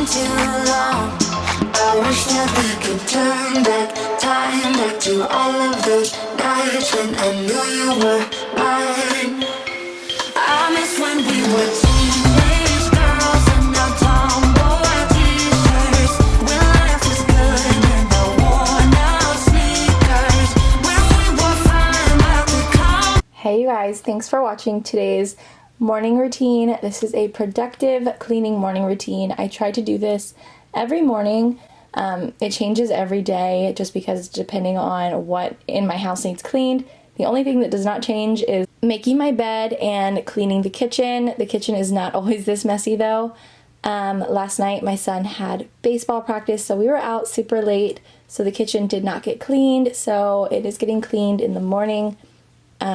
been too long. I wish that we could turn back time, back to all of those nights when I knew you were mine. I miss when we were teenage girls and our tomboy t-shirts, when life was good and the worn out sneakers, when we were flying out the car. Hey you guys, thanks for watching today's morning routine. This is a productive cleaning morning routine. I try to do this every morning. It changes every day just because depending on what in my house needs cleaned. The only thing that does not change is making my bed and cleaning the kitchen. The kitchen is not always this messy though. Last night my son had baseball practice, so we were out super late, so the kitchen did not get cleaned, so it is getting cleaned in the morning.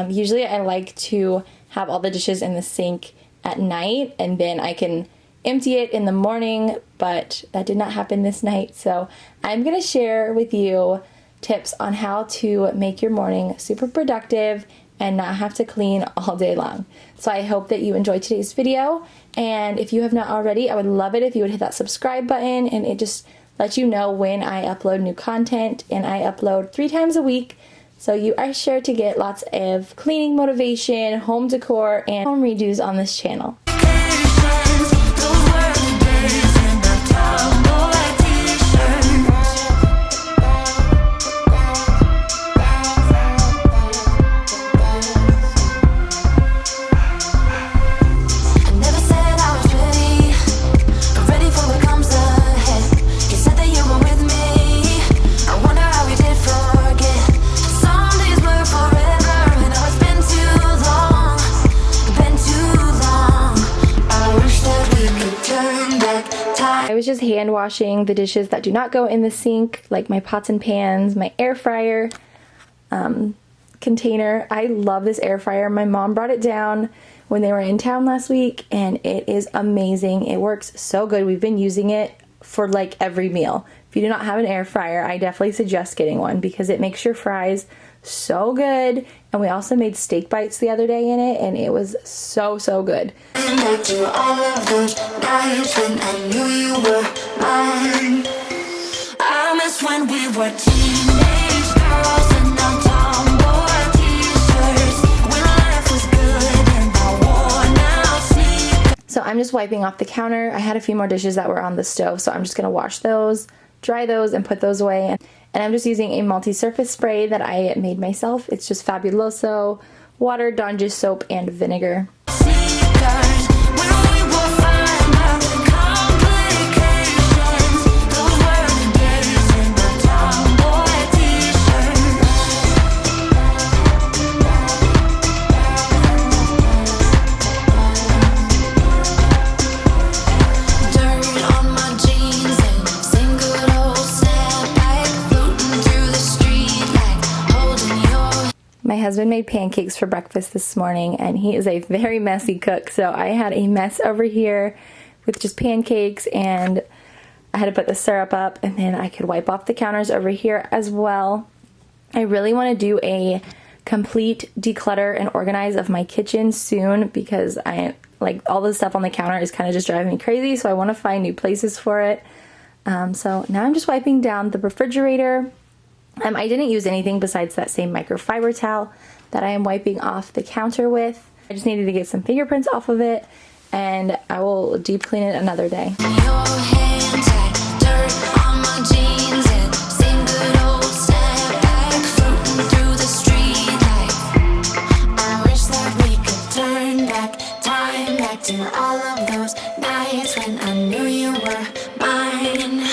Usually I like to have all the dishes in the sink at night and then I can empty it in the morning, but that did not happen this night. So I'm gonna share with you tips on how to make your morning super productive and not have to clean all day long. So I hope that you enjoyed today's video, and if you have not already, I would love it if you would hit that subscribe button, and it just lets you know when I upload new content, and I upload 3 times a week. So you are sure to get lots of cleaning motivation, home decor, and home redos on this channel. I was just hand washing the dishes that do not go in the sink, like my pots and pans, my air fryer container. I love this air fryer. My mom brought it down when they were in town last week, and it is amazing. It works so good. We've been using it for like every meal. If you do not have an air fryer, I definitely suggest getting one because it makes your fries so good. And we also made steak bites the other day in it, and it was so good. Back to all of those nights when I knew you were mine. I miss when we were teenage girls and our tomboy t-shirts, when life was good and our worn out sneakers. So I'm just wiping off the counter. I had a few more dishes that were on the stove, so I'm just gonna wash those, dry those, and put those away. And I'm just using a multi-surface spray that I made myself. It's just Fabuloso, water, Dawn dish soap, and vinegar. My husband made pancakes for breakfast this morning, and he is a very messy cook, so I had a mess over here with just pancakes, and I had to put the syrup up, and then I could wipe off the counters over here as well. I really want to do a complete declutter and organize of my kitchen soon because all the stuff on the counter is kind of just driving me crazy, so I want to find new places for it. So now I'm just wiping down the refrigerator. I didn't use anything besides that same microfiber towel that I am wiping off the counter with. I just needed to get some fingerprints off of it, and I will deep clean it another day. To all of those nights when I knew you were mine.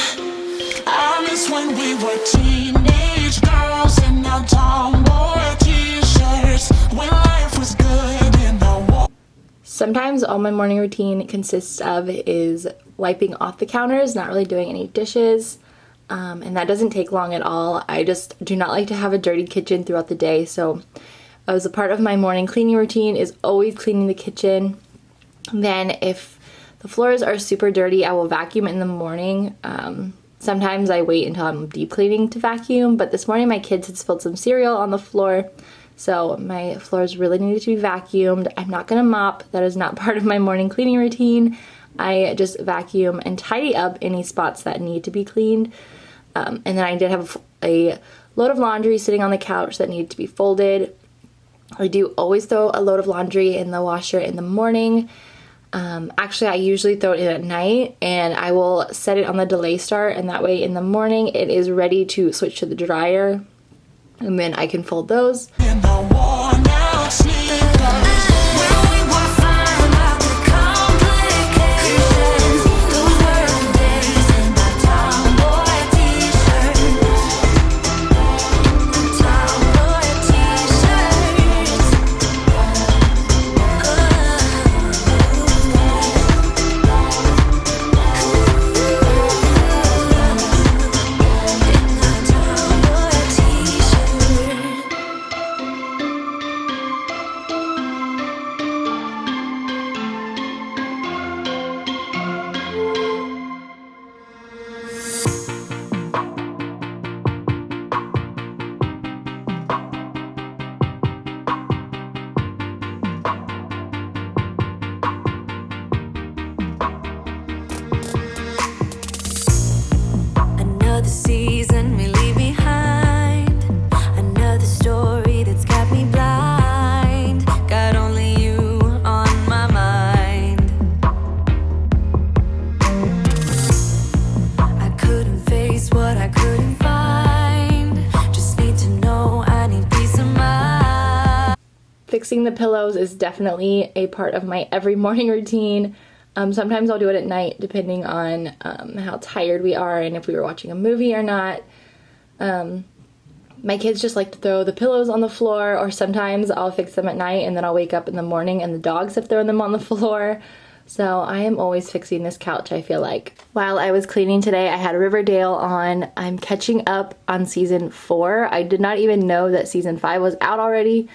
I miss when we were teenage girls in our tomboy t-shirts, when life was good in the war. Sometimes all my morning routine consists of is wiping off the counters, not really doing any dishes, and that doesn't take long at all. I just do not like to have a dirty kitchen throughout the day, so as a part of my morning cleaning routine is always cleaning the kitchen. Then if the floors are super dirty, I will vacuum in the morning. Sometimes I wait until I'm deep cleaning to vacuum, but this morning my kids had spilled some cereal on the floor, so my floors really needed to be vacuumed. I'm not gonna mop. That is not part of my morning cleaning routine. I just vacuum and tidy up any spots that need to be cleaned. And then I did have a load of laundry sitting on the couch that needed to be folded. I do always throw a load of laundry in the washer in the morning. Actually, I usually throw it in at night, and I will set it on the delay start, and that way in the morning it is ready to switch to the dryer, and then I can fold those. Another season we leave behind, another story that's got me blind. Got only you on my mind. I couldn't face what I couldn't find. Just need to know I need peace of mind. Fixing the pillows is definitely a part of my every morning routine. Sometimes I'll do it at night depending on how tired we are and if we were watching a movie or not. My kids just like to throw the pillows on the floor, or sometimes I'll fix them at night and then I'll wake up in the morning and the dogs have thrown them on the floor. So I am always fixing this couch, I feel like. While I was cleaning today, I had Riverdale on. I'm catching up on season 4. I did not even know that season 5 was out already.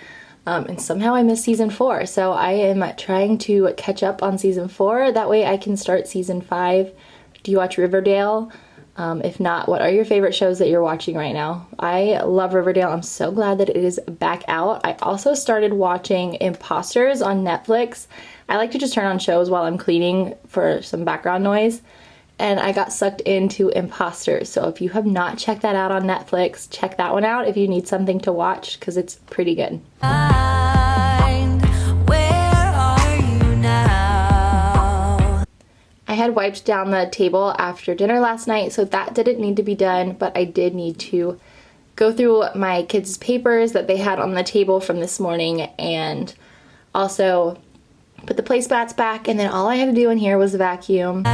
And somehow I missed season 4, so I am trying to catch up on season 4. That way I can start season 5. Do you watch Riverdale? If not, what are your favorite shows that you're watching right now? I love Riverdale. I'm so glad that it is back out. I also started watching Imposters on Netflix. I like to just turn on shows while I'm cleaning for some background noise. And I got sucked into Imposters. So if you have not checked that out on Netflix, check that one out if you need something to watch, because it's pretty good. I had wiped down the table after dinner last night, so that didn't need to be done, but I did need to go through my kids' papers that they had on the table from this morning, and also put the placemats back, and then all I had to do in here was vacuum.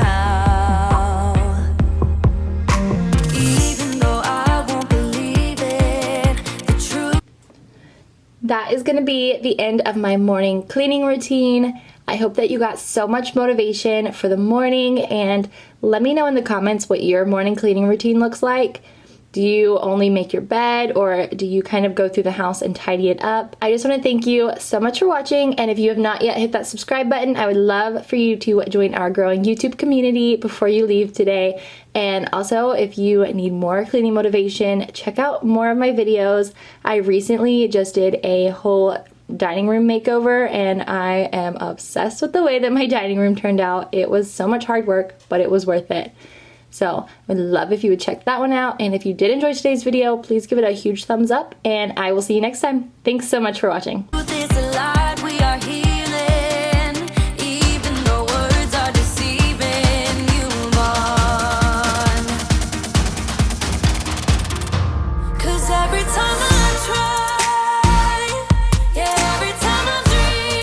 That is going to be the end of my morning cleaning routine. I hope that you got so much motivation for the morning, and let me know in the comments what your morning cleaning routine looks like. Do you only make your bed, or do you kind of go through the house and tidy it up? I just want to thank you so much for watching, and if you have not yet hit that subscribe button, I would love for you to join our growing YouTube community before you leave today. And also, if you need more cleaning motivation, check out more of my videos. I recently just did a whole dining room makeover, and I am obsessed with the way that my dining room turned out. It was so much hard work, but it was worth it. So I would love if you would check that one out, and if you did enjoy today's video, please give it a huge thumbs up, and I will see you next time. Thanks so much for watching. Truth is alive, we are here.